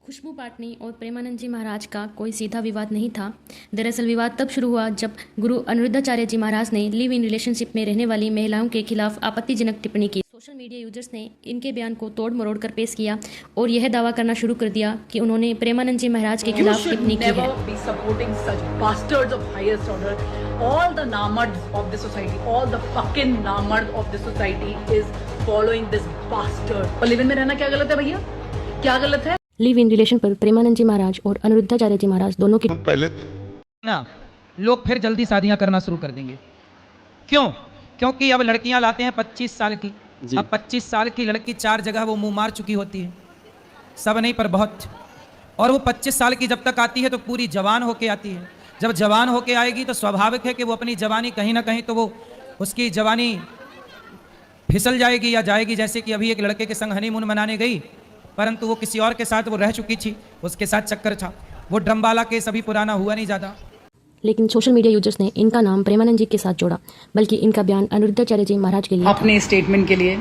खुशबू पाटनी और प्रेमानंद जी महाराज का कोई सीधा विवाद नहीं था। दरअसल विवाद तब शुरू हुआ जब गुरु अनिरुद्धाचार्य जी महाराज ने लिव इन रिलेशनशिप में रहने वाली महिलाओं के खिलाफ आपत्तिजनक टिप्पणी की। सोशल मीडिया यूजर्स ने इनके बयान को तोड़ मरोड़ कर पेश किया और यह दावा करना शुरू कर दिया कि उन्होंने प्रेमानंद जी महाराज के खिलाफ टिप्पणी की है। All the namards of the society, all the fucking namards of the society is following this bastard. और लिव इन में रहना क्या गलत है भैया? क्या गलत है? लिव इन रिलेशन पर प्रेमानंद जी महाराज और अनिरुद्धाचार्य जी महाराज दोनों की पहले ना लोग फिर जल्दी शादियां करना शुरू कर देंगे। क्यों? क्योंकि अब लड़कियां लाते हैं 25 साल की। अब 25 साल की लड़की 4 जगह वो मुंह मार चुकी होती है, सब नहीं पर बहुत। और वो 25 साल की जब तक आती है तो पूरी जवान होके आती है। जब जवान होके आएगी तो स्वाभाविक है कि वो अपनी जवानी कहीं ना कहीं तो वो उसकी जवानी फिसल जाएगी या जाएगी। जैसे कि अभी एक लड़के के संग हनीमून मनाने गई, परंतु वो किसी और के साथ वो रह चुकी थी, उसके साथ चक्कर था। वो ड्रमवाला केस अभी पुराना हुआ नहीं ज़्यादा। लेकिन सोशल मीडिया यूजर्स ने इनका नाम प्रेमानंद जी के साथ जोड़ा, बल्कि इनका बयान अनिरुद्धाचार्य जी महाराज के लिए अपने स्टेटमेंट के लिए।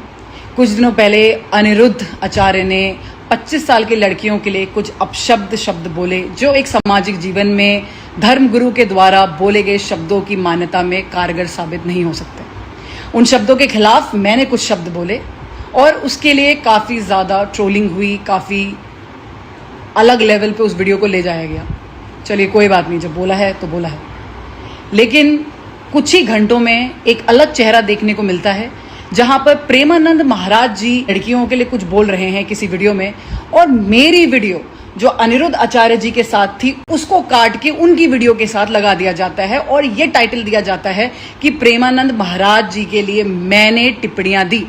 कुछ दिनों पहले अनिरुद्ध आचार्य ने 25 साल की लड़कियों के लिए कुछ अपशब्द शब्द बोले, जो एक सामाजिक जीवन में धर्मगुरु के द्वारा बोले गए शब्दों की मान्यता में कारगर साबित नहीं हो सकते। उन शब्दों के खिलाफ मैंने कुछ शब्द बोले और उसके लिए काफ़ी ज़्यादा ट्रोलिंग हुई, काफ़ी अलग लेवल पे उस वीडियो को ले जाया गया। चलिए कोई बात नहीं, जब बोला है तो बोला है। लेकिन कुछ ही घंटों में एक अलग चेहरा देखने को मिलता है, जहां पर प्रेमानंद महाराज जी लड़कियों के लिए कुछ बोल रहे हैं किसी वीडियो में, और मेरी वीडियो जो अनिरुद्ध आचार्य जी के साथ थी उसको काट के उनकी वीडियो के साथ लगा दिया जाता है और ये टाइटल दिया जाता है कि प्रेमानंद महाराज जी के लिए मैंने टिप्पणियां दी।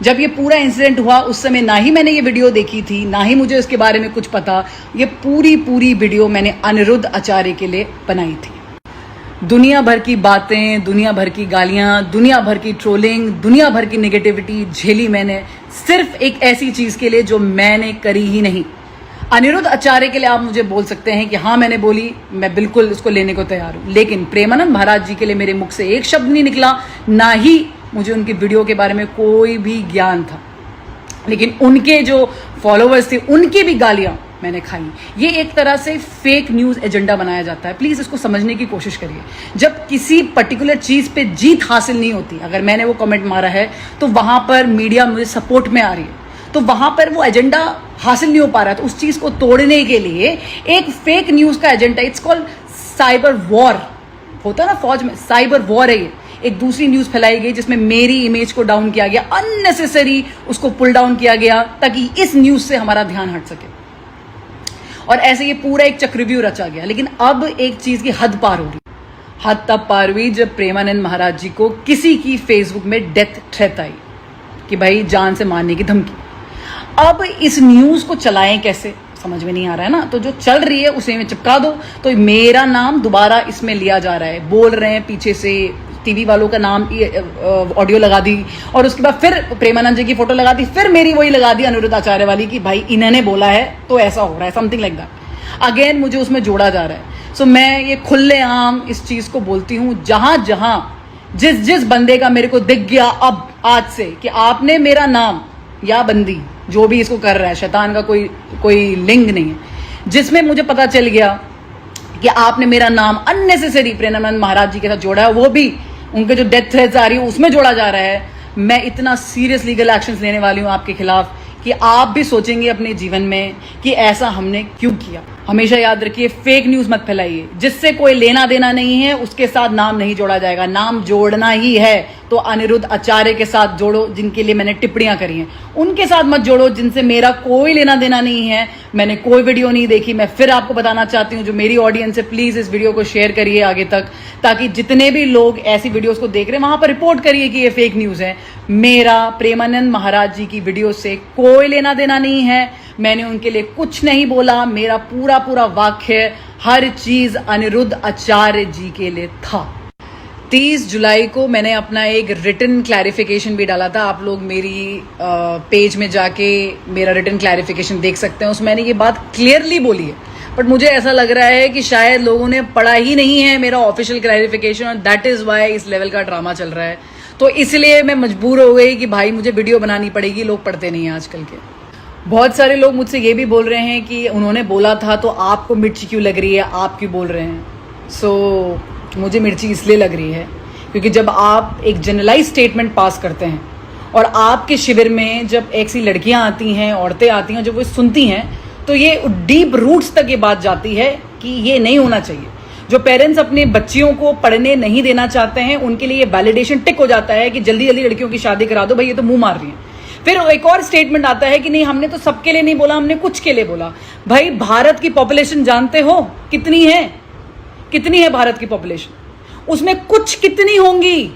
जब ये पूरा इंसिडेंट हुआ उस समय ना ही मैंने ये वीडियो देखी थी, ना ही मुझे उसके बारे में कुछ पता। ये पूरी वीडियो मैंने अनिरुद्ध आचार्य के लिए बनाई थी। दुनिया भर की बातें, दुनिया भर की गालियां, दुनिया भर की ट्रोलिंग, दुनिया भर की नेगेटिविटी झेली मैंने, सिर्फ एक ऐसी चीज के लिए जो मैंने करी ही नहीं। अनिरुद्ध आचार्य के लिए आप मुझे बोल सकते हैं कि हाँ मैंने बोली, मैं बिल्कुल उसको लेने को तैयार हूं। लेकिन प्रेमानंद महाराज जी के लिए मेरे मुख से एक शब्द नहीं निकला, ना ही मुझे उनकी वीडियो के बारे में कोई भी ज्ञान था। लेकिन उनके जो फॉलोअर्स थे उनकी भी गालियां मैंने खाई। ये एक तरह से फेक न्यूज एजेंडा बनाया जाता है। प्लीज इसको समझने की कोशिश करिए। जब किसी पर्टिकुलर चीज पे जीत हासिल नहीं होती, अगर मैंने वो कमेंट मारा है तो वहां पर मीडिया मुझे सपोर्ट में आ रही है, तो वहां पर वो एजेंडा हासिल नहीं हो पा रहा, तो उस चीज को तोड़ने के लिए एक फेक न्यूज का agenda, it's called cyber war होता है ना फौज में, साइबर वॉर है ये। एक दूसरी न्यूज फैलाई गई जिसमें मेरी इमेज को डाउन किया गया, अननेसेसरी उसको पुल डाउन किया गया ताकि इस न्यूज से हमारा ध्यान हट सके, और ऐसे ये पूरा एक चक्रव्यूह रचा गया। लेकिन अब एक चीज की हद पार हो रही। हद तब पार हुई जब प्रेमानंद महाराज जी को किसी की फेसबुक में डेथ थ्रेट आई कि भाई जान से मारने की धमकी। अब इस न्यूज को चलाएं कैसे, समझ में नहीं आ रहा है ना। तो जो चल रही है उसे में चिपका दो, तो मेरा नाम दोबारा इसमें लिया जा रहा है। बोल रहे हैं पीछे से टीवी वालों का नाम, ऑडियो लगा दी, और उसके बाद फिर प्रेमानंद जी की फोटो लगा दी, फिर मेरी वही लगा दी अनिरुद्ध आचार्य वाली कि भाई इन्होंने बोला है तो ऐसा हो रहा है, समथिंग लाइक दैट। अगेन मुझे उसमें जोड़ा जा रहा है। सो मैं ये खुलेआम इस चीज को बोलती हूँ, जहां जहां जिस बंदे का मेरे को दिख गया अब आज से कि आपने मेरा नाम, या बंदी जो भी इसको कर रहा है, शैतान का कोई लिंग नहीं है, जिसमें मुझे पता चल गया कि आपने मेरा नाम अननेसेसरी प्रेमानंद महाराज जी के साथ जोड़ा है, वो भी उनके जो डेथ थ्रेट्स आ रही है उसमें जोड़ा जा रहा है, मैं इतना सीरियस लीगल एक्शंस लेने वाली हूं आपके खिलाफ कि आप भी सोचेंगे अपने जीवन में कि ऐसा हमने क्यों किया। हमेशा याद रखिए, फेक न्यूज मत फैलाइए। जिससे कोई लेना देना नहीं है उसके साथ नाम नहीं जोड़ा जाएगा। नाम जोड़ना ही है तो अनिरुद्ध आचार्य के साथ जोड़ो, जिनके लिए मैंने टिप्पणियां करी हैं। उनके साथ मत जोड़ो जिनसे मेरा कोई लेना देना नहीं है, मैंने कोई वीडियो नहीं देखी। मैं फिर आपको बताना चाहती हूँ, जो मेरी ऑडियंस है, प्लीज इस वीडियो को शेयर करिए आगे तक, ताकि जितने भी लोग ऐसी वीडियोस को देख रहे हैं वहां पर रिपोर्ट करिए कि ये फेक न्यूज है। मेरा प्रेमानंद महाराज जी की वीडियो से कोई लेना देना नहीं है, मैंने उनके लिए कुछ नहीं बोला। मेरा पूरा वाक्य, हर चीज अनिरुद्ध आचार्य जी के लिए था। 30 जुलाई को मैंने अपना एक रिटन क्लैरिफिकेशन भी डाला था। आप लोग मेरी पेज में जाके मेरा रिटन क्लैरिफिकेशन देख सकते हैं। उसमें मैंने ये बात क्लियरली बोली है, बट मुझे ऐसा लग रहा है कि शायद लोगों ने पढ़ा ही नहीं है मेरा ऑफिशियल क्लैरिफिकेशन, और दैट इज वाई इस लेवल का ड्रामा चल रहा है। तो इसलिए मैं मजबूर हो गई कि भाई मुझे वीडियो बनानी पड़ेगी, लोग पढ़ते नहीं हैं आजकल के। बहुत सारे लोग मुझसे ये भी बोल रहे हैं कि उन्होंने बोला था तो आपको मिर्ची क्यों लग रही है, आप क्यों बोल रहे हैं। सो मुझे मिर्ची इसलिए लग रही है क्योंकि जब आप एक जनरलाइज स्टेटमेंट पास करते हैं और आपके शिविर में जब ऐसी लड़कियां आती हैं, औरतें आती हैं, जब वो सुनती हैं तो ये डीप रूट्स तक ये बात जाती है कि ये नहीं होना चाहिए। जो पेरेंट्स अपने बच्चियों को पढ़ने नहीं देना चाहते हैं उनके लिए ये वैलिडेशन टिक हो जाता है कि जल्दी जल्दी लड़कियों की शादी करा दो, भाई ये तो मुंह मार रही है। फिर एक और स्टेटमेंट आता है कि नहीं, हमने तो सबके लिए नहीं बोला, हमने कुछ के लिए बोला। भाई भारत की पॉपुलेशन जानते हो कितनी है? कितनी है भारत की पॉपुलेशन? उसमें कुछ कितनी होंगी?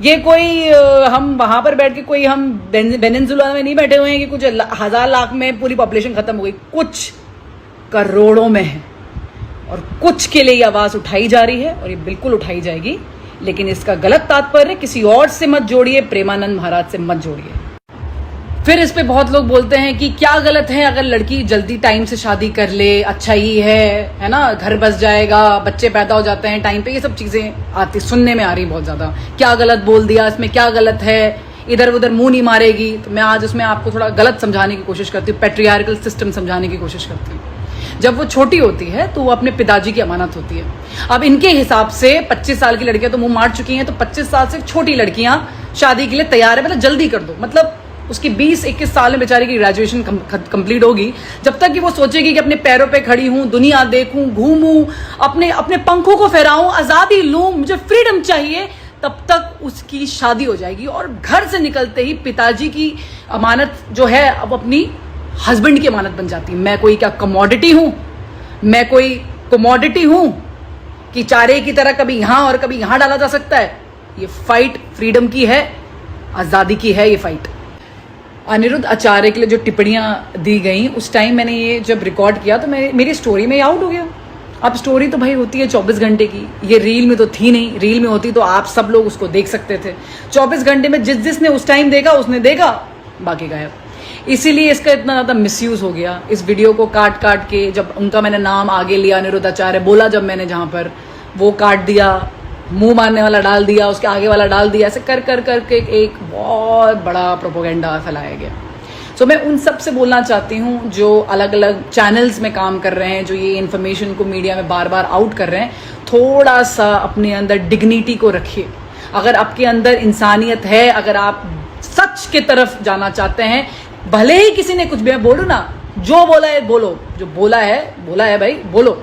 ये कोई हम वहां पर बैठ के कोई हम वेनेजुएला में नहीं बैठे हुए हैं कि कुछ हजार लाख में पूरी पॉपुलेशन खत्म हो गई। कुछ करोड़ों में है और कुछ के लिए ये आवाज उठाई जा रही है और ये बिल्कुल उठाई जाएगी, लेकिन इसका गलत तात्पर्य किसी और से मत जोड़िए, प्रेमानंद महाराज से मत जोड़िए। फिर इस पे बहुत लोग बोलते हैं कि क्या गलत है अगर लड़की जल्दी टाइम से शादी कर ले, अच्छा ही है ना, घर बस जाएगा, बच्चे पैदा हो जाते हैं टाइम पे, ये सब चीजें आती सुनने में आ रही बहुत ज्यादा। क्या गलत बोल दिया, इसमें क्या गलत है, इधर उधर मुंह नहीं मारेगी। तो मैं आज उसमें आपको थोड़ा गलत समझाने की कोशिश करती हूँ, पैट्रियार्कल सिस्टम समझाने की कोशिश करती हूँ। जब वो छोटी होती है तो वो अपने पिताजी की अमानत होती है। अब इनके हिसाब से 25 साल की लड़कियां तो मुंह मार चुकी हैं, तो 25 साल से छोटी लड़कियां शादी के लिए तैयार है, मतलब जल्दी कर दो। मतलब उसकी 20-21 साल में बेचारी की ग्रेजुएशन कंप्लीट होगी। जब तक कि वो सोचेगी कि अपने पैरों पे खड़ी हूं, दुनिया देखूं, घूमूं, अपने अपने पंखों को फहराऊं, आजादी लूं, मुझे फ्रीडम चाहिए, तब तक उसकी शादी हो जाएगी। और घर से निकलते ही पिताजी की अमानत जो है अब अपनी हस्बैंड की अमानत बन जाती है। मैं कोई क्या कमोडिटी हूं? मैं कोई कमोडिटी हूं कि चारे की तरह कभी यहां और कभी यहां डाला जा सकता है? ये फाइट फ्रीडम की है, आजादी की है ये फाइट। अनिरुद्ध आचार्य के लिए जो टिप्पणियां दी गई उस टाइम मैंने ये जब रिकॉर्ड किया तो मेरी स्टोरी में आउट हो गया। अब स्टोरी तो भाई होती है 24 घंटे की, ये रील में तो थी नहीं। रील में होती तो आप सब लोग उसको देख सकते थे। 24 घंटे में जिसने उस टाइम देखा उसने देखा, बाकी गायब। इसीलिए इसका इतना ज़्यादा मिसयूज हो गया। इस वीडियो को काट काट के जब उनका मैंने नाम आगे लिया, अनिरुद्ध आचार्य बोला जब मैंने, जहाँ पर वो काट दिया, मुंह मारने वाला डाल दिया, उसके आगे वाला डाल दिया, ऐसे कर कर करके एक बहुत बड़ा प्रोपोगेंडा फैलाया गया। सो मैं उन सब से बोलना चाहती हूँ जो अलग अलग चैनल्स में काम कर रहे हैं, जो ये इन्फॉर्मेशन को मीडिया में बार बार आउट कर रहे हैं, थोड़ा सा अपने अंदर डिग्निटी को रखिए। अगर आपके अंदर इंसानियत है, अगर आप सच के तरफ जाना चाहते हैं, भले ही किसी ने कुछ भी, बोलो ना, जो बोला है बोलो, जो बोला है भाई बोलो,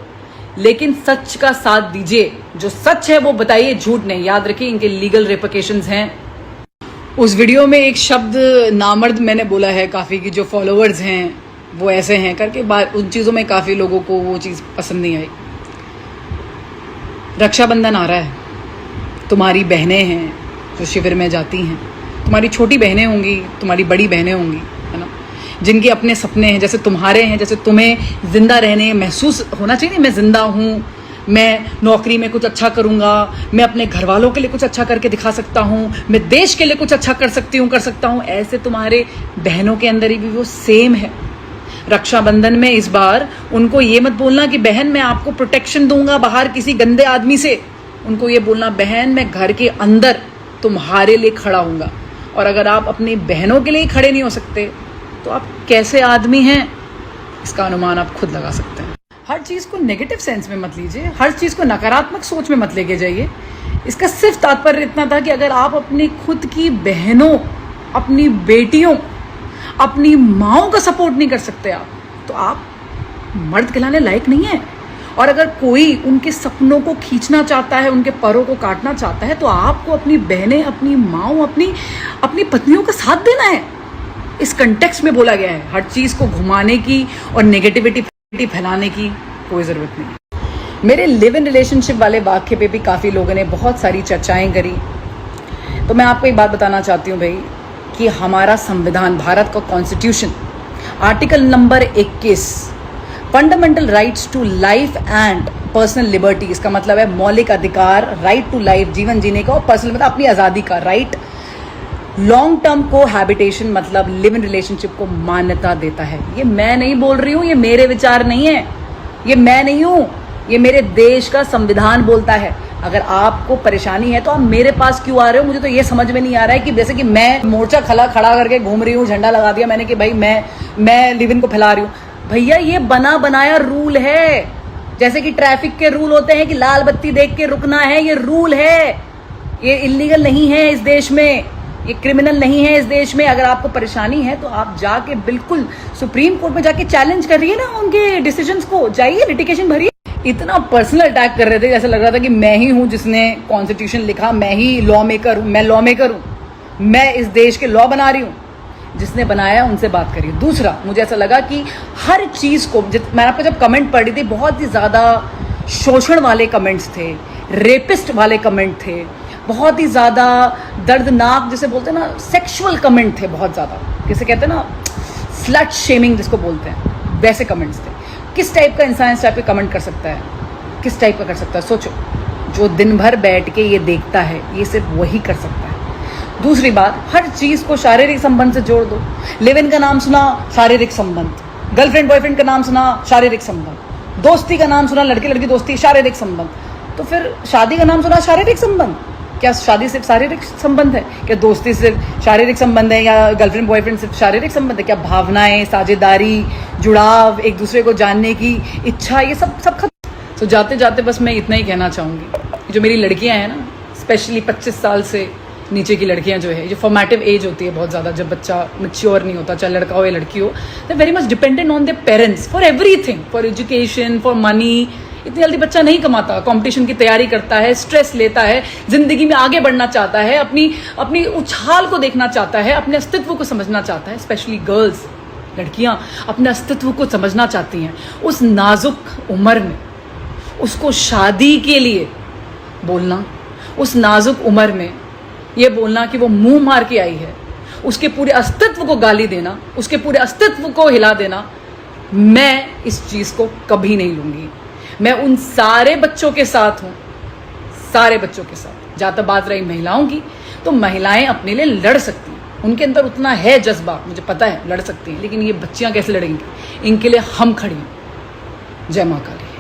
लेकिन सच का साथ दीजिए। जो सच है वो बताइए, झूठ नहीं। याद रखिए इनके लीगल रिपरकेशंस हैं। उस वीडियो में एक शब्द नामर्द मैंने बोला है काफ़ी, कि जो फॉलोअर्स हैं वो ऐसे हैं करके, उन चीज़ों में काफ़ी लोगों को वो चीज़ पसंद नहीं आई। रक्षाबंधन आ रहा है, तुम्हारी बहनें हैं जो शिविर में जाती हैं, तुम्हारी छोटी बहनें होंगी, तुम्हारी बड़ी बहनें होंगी, है ना, जिनके अपने सपने हैं, जैसे तुम्हारे हैं। जैसे तुम्हें जिंदा रहने महसूस होना चाहिए, मैं जिंदा हूँ, मैं नौकरी में कुछ अच्छा करूँगा, मैं अपने घर वालों के लिए कुछ अच्छा करके दिखा सकता हूँ, मैं देश के लिए कुछ अच्छा कर सकता हूँ। ऐसे तुम्हारे बहनों के अंदर भी वो सेम है। रक्षाबंधन में इस बार उनको ये मत बोलना कि बहन मैं आपको प्रोटेक्शन दूंगा बाहर किसी गंदे आदमी से। उनको ये बोलना, बहन मैं घर के अंदर तुम्हारे लिए खड़ा हूँगा। और अगर आप अपनी बहनों के लिए खड़े नहीं हो सकते तो आप कैसे आदमी हैं, इसका अनुमान आप खुद लगा सकते हैं। हर चीज़ को नेगेटिव सेंस में मत लीजिए, हर चीज़ को नकारात्मक सोच में मत लेके जाइए। इसका सिर्फ तात्पर्य इतना था कि अगर आप अपनी खुद की बहनों, अपनी बेटियों, अपनी माँओं का सपोर्ट नहीं कर सकते तो आप मर्द कहलाने लायक नहीं है। और अगर कोई उनके सपनों को खींचना चाहता है, उनके परों को काटना चाहता है, तो आपको अपनी बहनें, अपनी माँओं, अपनी पत्नियों का साथ देना है। इस कंटेक्स्ट में बोला गया है। हर चीज़ को घुमाने की और नेगेटिविटी फैलाने की कोई ज़रूरत नहीं। मेरे लिव इन रिलेशनशिप वाले वाक्य पे भी काफ़ी लोगों ने बहुत सारी चर्चाएं करी। तो मैं आपको एक बात बताना चाहती हूँ भाई, कि हमारा संविधान, भारत का constitution, article number 21, fundamental rights to life and personal liberty, इसका मतलब है मौलिक अधिकार, राइट टू लाइफ, जीवन जीने का, और पर्सनल मतलब अपनी आज़ादी का राइट, लॉन्ग टर्म को हैबिटेशन मतलब लिव इन रिलेशनशिप को मान्यता देता है। ये मैं नहीं बोल रही हूँ, ये मेरे विचार नहीं है, ये मैं नहीं हूँ, ये मेरे देश का संविधान बोलता है। अगर आपको परेशानी है तो आप मेरे पास क्यों आ रहे हो? मुझे तो ये समझ में नहीं आ रहा है कि जैसे कि मैं मोर्चा खड़ा करके घूम रही हूँ, झंडा लगा दिया मैंने कि भाई मैं लिव इन को फैला रही हूँ। भैया ये बना बनाया रूल है, जैसे कि ट्रैफिक के रूल होते हैं कि लाल बत्ती देख के रुकना है, ये रूल है। ये इलीगल नहीं है इस देश में, ये क्रिमिनल नहीं है इस देश में। अगर आपको परेशानी है तो आप जाके बिल्कुल सुप्रीम कोर्ट में जाके चैलेंज करिए ना उनके डिसीजंस को, जाइए लिटिगेशन भरिए। इतना पर्सनल अटैक कर रहे थे, जैसे लग रहा था कि मैं ही हूं जिसने कॉन्स्टिट्यूशन लिखा, मैं ही लॉ मेकर हूं, मैं लॉ मेकर हूं, मैं इस देश के लॉ बना रही हूं। जिसने बनाया उनसे बात करिए। दूसरा, मुझे ऐसा लगा कि हर चीज को मैं आपको जब कमेंट पढ़ी थी, बहुत ही ज्यादा शोषण वाले कमेंट्स थे, रेपिस्ट वाले कमेंट थे, बहुत ही ज्यादा दर्दनाक जिसे बोलते हैं ना सेक्सुअल कमेंट थे, बहुत ज्यादा जिसे कहते हैं ना स्लट शेमिंग जिसको बोलते हैं, वैसे कमेंट्स थे। किस टाइप का इंसान इस टाइप के कमेंट कर सकता है? किस टाइप का कर सकता है? सोचो, जो दिन भर बैठ के ये देखता है, ये सिर्फ वही कर सकता है। दूसरी बात, हर चीज को शारीरिक संबंध से जोड़ दो। लिव इन का नाम सुना, शारीरिक संबंध, गर्लफ्रेंड बॉयफ्रेंड का नाम सुना, शारीरिक संबंध, दोस्ती का नाम सुना, लड़के लड़की दोस्ती, शारीरिक संबंध। तो फिर शादी का नाम सुना, शारीरिक संबंध। क्या शादी सिर्फ शारीरिक संबंध है? क्या दोस्ती सिर्फ शारीरिक संबंध है? या गर्लफ्रेंड बॉयफ्रेंड सिर्फ शारीरिक संबंध है? क्या भावनाएं, साझेदारी, जुड़ाव, एक दूसरे को जानने की इच्छा, ये सब खत्म। तो जाते जाते बस मैं इतना ही कहना चाहूँगी, जो मेरी लड़कियां हैं ना, स्पेशली 25 साल से नीचे की लड़कियां जो है, जो फॉर्मेटिव एज होती है बहुत ज़्यादा, जब बच्चा मैच्योर नहीं होता, चाहे लड़का हो या लड़की हो, they very much dependent on their parents for everything, for education, for money. इतनी जल्दी बच्चा नहीं कमाता, कंपटीशन की तैयारी करता है, स्ट्रेस लेता है, जिंदगी में आगे बढ़ना चाहता है, अपनी उछाल को देखना चाहता है, अपने अस्तित्व को समझना चाहता है। स्पेशली गर्ल्स, लड़कियां अपने अस्तित्व को समझना चाहती हैं। उस नाजुक उम्र में उसको शादी के लिए बोलना, उस नाजुक उम्र में ये बोलना कि वो मुंह मार के आई है, उसके पूरे अस्तित्व को गाली देना, उसके पूरे अस्तित्व को हिला देना, मैं इस चीज को कभी नहीं लूंगी। मैं उन सारे बच्चों के साथ हूं, सारे बच्चों के साथ। जहां तक बात रही महिलाओं की, तो महिलाएं अपने लिए लड़ सकती हैं, उनके अंदर उतना है जज्बा, मुझे पता है लड़ सकती हैं, लेकिन ये बच्चियां कैसे लड़ेंगी? इनके लिए हम खड़ी हैं। जय मां काली।